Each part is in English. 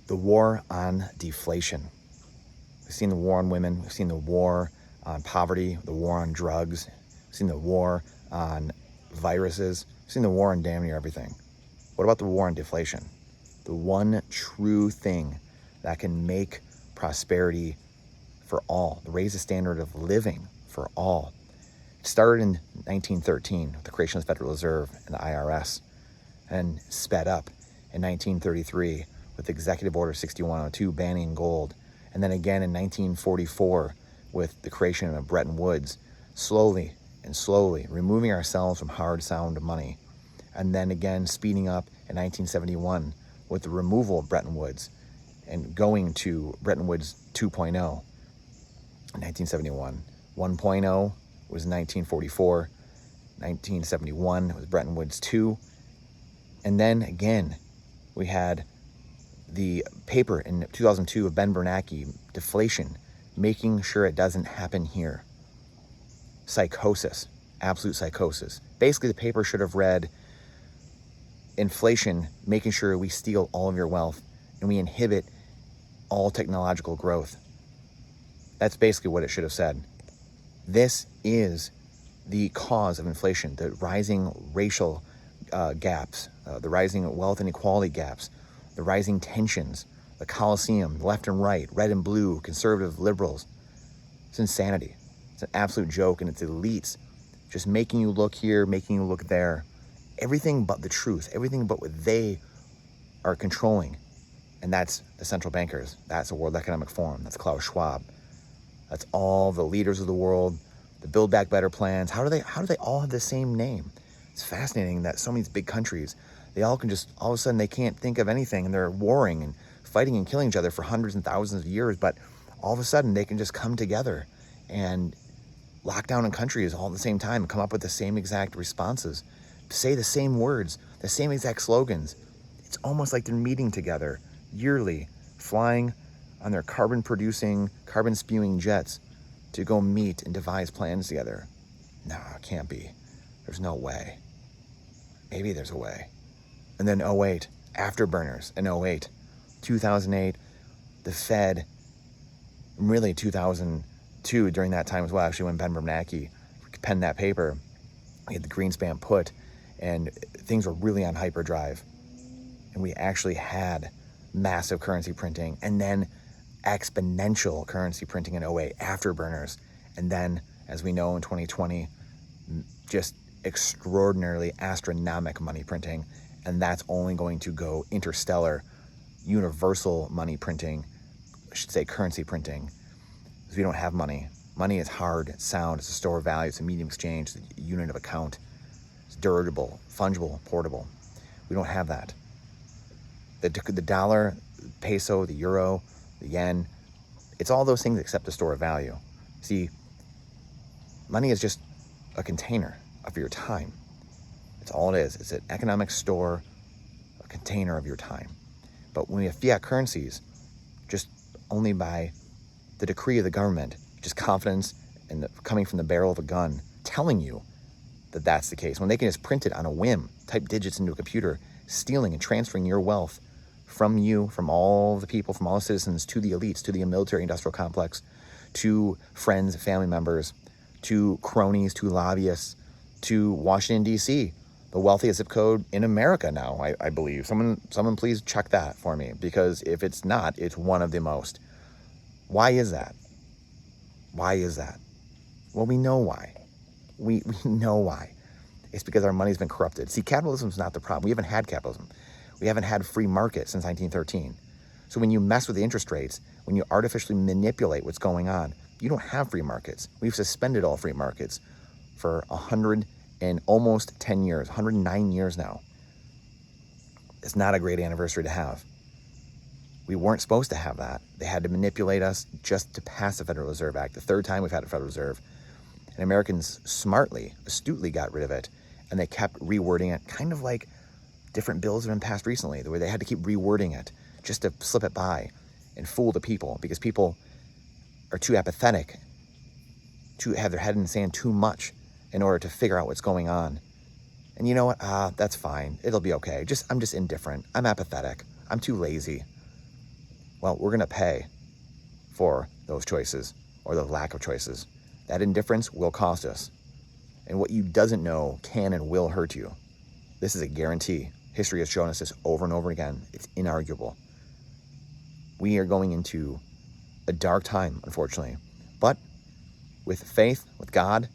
The war on deflation. We've seen the war on women. We've seen the war on poverty, the war on drugs. We've seen the war on viruses. We've seen the war on damn near everything. What about the war on deflation? The one true thing that can make prosperity for all, raise the standard of living for all. It started in 1913 with the creation of the Federal Reserve and the IRS, and sped up in 1933 with Executive Order 6102 banning gold, and then again in 1944 with the creation of Bretton Woods, slowly and slowly removing ourselves from hard sound money, and then again speeding up in 1971 with the removal of Bretton Woods and going to Bretton Woods 2.0 in 1971. 1.0 was 1944, 1971 was Bretton Woods 2, and then again we had the paper in 2002 of Ben Bernanke, Deflation, making sure it doesn't happen here. Psychosis, absolute psychosis. Basically, the paper should have read inflation, making sure we steal all of your wealth and we inhibit all technological growth. That's basically what it should have said. This is the cause of inflation, the rising racial gaps, the rising wealth inequality gaps, the rising tensions, the Colosseum, left and right, red and blue, conservative, liberals. It's insanity. It's an absolute joke, and it's elites just making you look here, making you look there. Everything but the truth, everything but what they are controlling. And that's the central bankers. That's the World Economic Forum. That's Klaus Schwab. That's all the leaders of the world, the Build Back Better plans. How do they all have the same name? It's fascinating that so many big countries, they all can just, all of a sudden they can't think of anything, and they're warring and fighting and killing each other for hundreds and thousands of years, but all of a sudden they can just come together and lock down in countries all at the same time and come up with the same exact responses, say the same words, the same exact slogans. It's almost like they're meeting together yearly, flying on their carbon-producing, carbon-spewing jets to go meet and devise plans together. No, it can't be. There's no way. Maybe there's a way. And then 08, afterburners in 08. 2008, the Fed, really 2002 during that time as well, actually when Ben Bernanke penned that paper, we had the Greenspan put, and things were really on hyperdrive. And we actually had massive currency printing, and then exponential currency printing in 08, afterburners. And then, as we know in 2020, just extraordinarily astronomical money printing, and that's only going to go interstellar, universal money printing, I should say currency printing, because we don't have money. Money is hard, it's sound, it's a store of value, it's a medium exchange, it's a unit of account, it's durable, fungible, portable. We don't have that. The dollar, peso, the euro, the yen, it's all those things except a store of value. See, money is just a container of your time. It's all it is. It's an economic store, a container of your time. But when we have fiat currencies, just only by the decree of the government, just confidence and coming from the barrel of a gun, telling you that that's the case. When they can just print it on a whim, type digits into a computer, stealing and transferring your wealth from you, from all the people, from all the citizens, to the elites, to the military industrial complex, to friends, family members, to cronies, to lobbyists, to Washington, D.C., the wealthiest zip code in America now, I believe. Someone please check that for me, because if it's not, it's one of the most. Why is that? Why is that? Well, we know why. We know why. It's because our money's been corrupted. See, capitalism's not the problem. We haven't had capitalism. We haven't had free market since 1913. So when you mess with the interest rates, when you artificially manipulate what's going on, you don't have free markets. We've suspended all free markets for 100 and almost 10 years, 109 years now. It's not a great anniversary to have. We weren't supposed to have that. They had to manipulate us just to pass the Federal Reserve Act, the third time we've had a Federal Reserve. And Americans smartly, astutely got rid of it, and they kept rewording it, kind of like different bills have been passed recently, where they had to keep rewording it just to slip it by and fool the people, because people are too apathetic to have their head in the sand too much in order to figure out what's going on. And you know what? That's fine. It'll be okay. I'm just indifferent. I'm apathetic. I'm too lazy. well, we're going to pay for those choices or the lack of choices. That indifference will cost us. And what you doesn't know can and will hurt you. This is a guarantee. History has shown us this over and over again. It's inarguable. We are going into a dark time, unfortunately. But with faith, with God,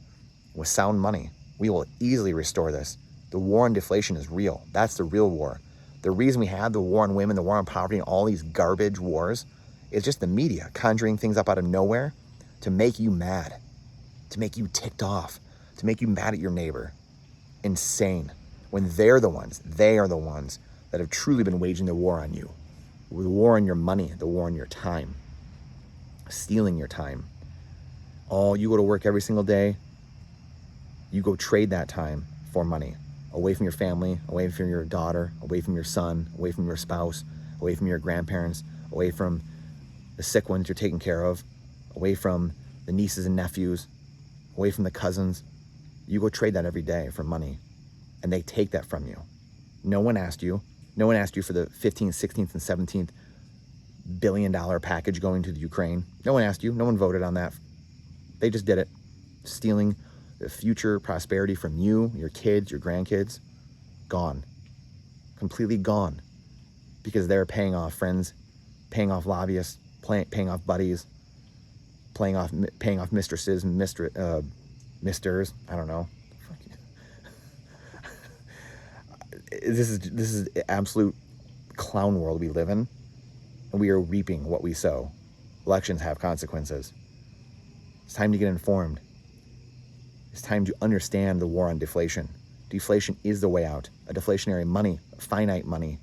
with sound money, we will easily restore this. The war on deflation is real. That's the real war. The reason we have the war on women, the war on poverty, and all these garbage wars is just the media conjuring things up out of nowhere to make you mad, to make you ticked off, to make you mad at your neighbor. Insane. When they are the ones that have truly been waging the war on you. The war on your money, the war on your time. Stealing your time. You go to work every single day, you go trade that time for money. Away from your family, away from your daughter, away from your son, away from your spouse, away from your grandparents, away from the sick ones you're taking care of, away from the nieces and nephews, away from the cousins. You go trade that every day for money, and they take that from you. No one asked you. No one asked you for the 15th, 16th, and 17th billion-dollar package going to the Ukraine. No one asked you. No one voted on that. They just did it, stealing the future prosperity from you, your kids, your grandkids. Gone. Completely gone. Because they're paying off friends, paying off lobbyists, paying off buddies, paying off mistresses and misters. I don't know. This is absolute clown world we live in, and we are reaping what we sow. Elections have consequences. It's time to get informed. It's time to understand the war on deflation. Deflation is the way out. A deflationary money, a finite money,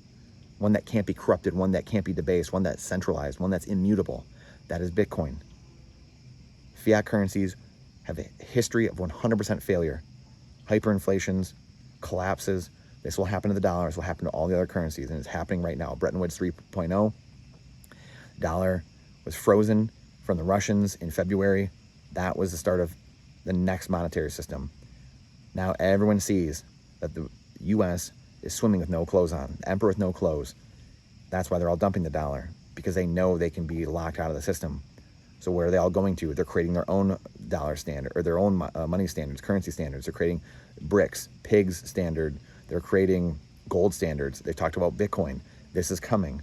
one that can't be corrupted, one that can't be debased, one that's centralized, one that's immutable. That is Bitcoin. Fiat currencies have a history of 100% failure. Hyperinflations, collapses. This will happen to the dollar. This will happen to all the other currencies, and it's happening right now. Bretton Woods 3.0. Dollar was frozen from the Russians in February. That was the start of the next monetary system. Now everyone sees that the U.S. is swimming with no clothes on. The emperor with no clothes. That's why they're all dumping the dollar, because they know they can be locked out of the system. So where are they all going to? They're creating their own dollar standard, or their own money standards, currency standards. They're creating BRICS, PIGS standard. They're creating gold standards. They talked about Bitcoin. This is coming.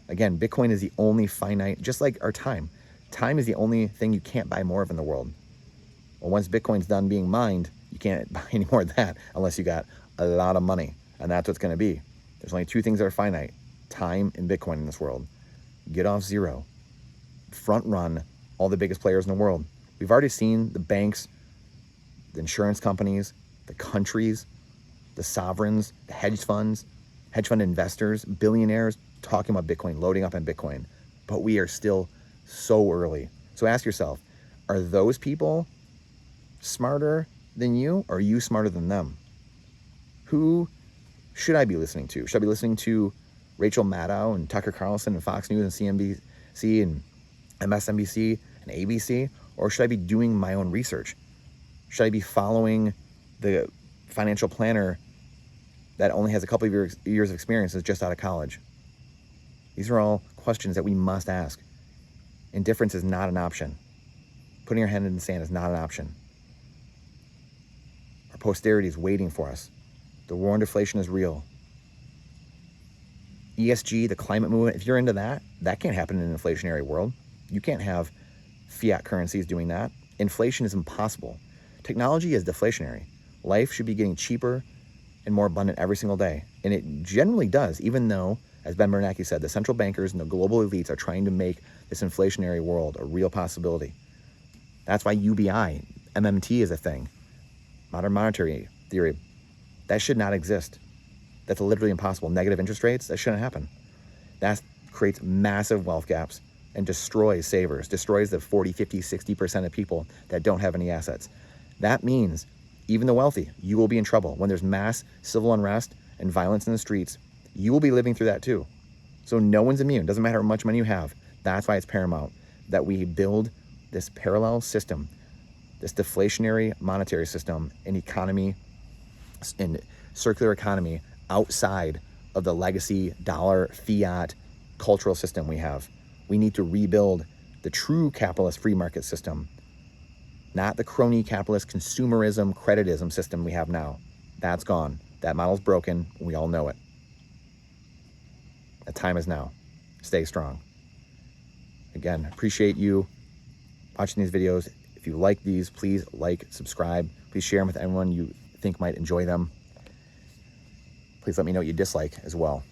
Again, Bitcoin is the only finite, just like our time. Time is the only thing you can't buy more of in the world. Well, once Bitcoin's done being mined, you can't buy any more of that unless you got a lot of money. And that's what's going to be. There's only two things that are finite: time and Bitcoin in this world. Get off zero. Front run all the biggest players in the world. We've already seen the banks, the insurance companies, the countries, the sovereigns, the hedge fund investors, billionaires talking about Bitcoin, loading up on Bitcoin. But we are still so early. So ask yourself, are those people smarter than you, or are you smarter than them? Who should I be listening to? Should I be listening to Rachel Maddow and Tucker Carlson and Fox News and CNBC and MSNBC and ABC? Or should I be doing my own research? Should I be following the financial planner that only has a couple of years of experience, is just out of college? These are all questions that we must ask. Indifference is not an option. Putting our head in the sand is not an option. Our posterity is waiting for us. The war on deflation is real. ESG, the climate movement, if you're into that, that can't happen in an inflationary world. You can't have fiat currencies doing that. Inflation is impossible. Technology is deflationary. Life should be getting cheaper and more abundant every single day. And it generally does, even though, as Ben Bernanke said, the central bankers and the global elites are trying to make this inflationary world a real possibility. That's why UBI, MMT is a thing. Modern monetary theory. That should not exist. That's literally impossible. Negative interest rates, that shouldn't happen. That creates massive wealth gaps and destroys savers, destroys the 40, 50, 60% of people that don't have any assets. That means even the wealthy, you will be in trouble. When there's mass civil unrest and violence in the streets, you will be living through that too. So no one's immune. Doesn't matter how much money you have. That's why it's paramount that we build this parallel system, this deflationary monetary system and economy and circular economy outside of the legacy dollar fiat cultural system we have. We need to rebuild the true capitalist free market system, not the crony capitalist consumerism, creditism system we have now. That's gone. That model's broken. We all know it. The time is now. Stay strong. Again, appreciate you watching these videos. If you like these, please like, subscribe. Please share them with everyone you think might enjoy them. Please let me know what you dislike as well,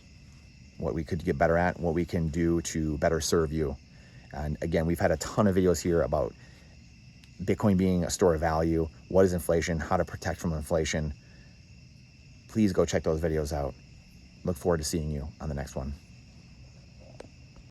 what we could get better at, what we can do to better serve you. And again, we've had a ton of videos here about Bitcoin being a store of value, what is inflation, how to protect from inflation. Please go check those videos out. Look forward to seeing you on the next one.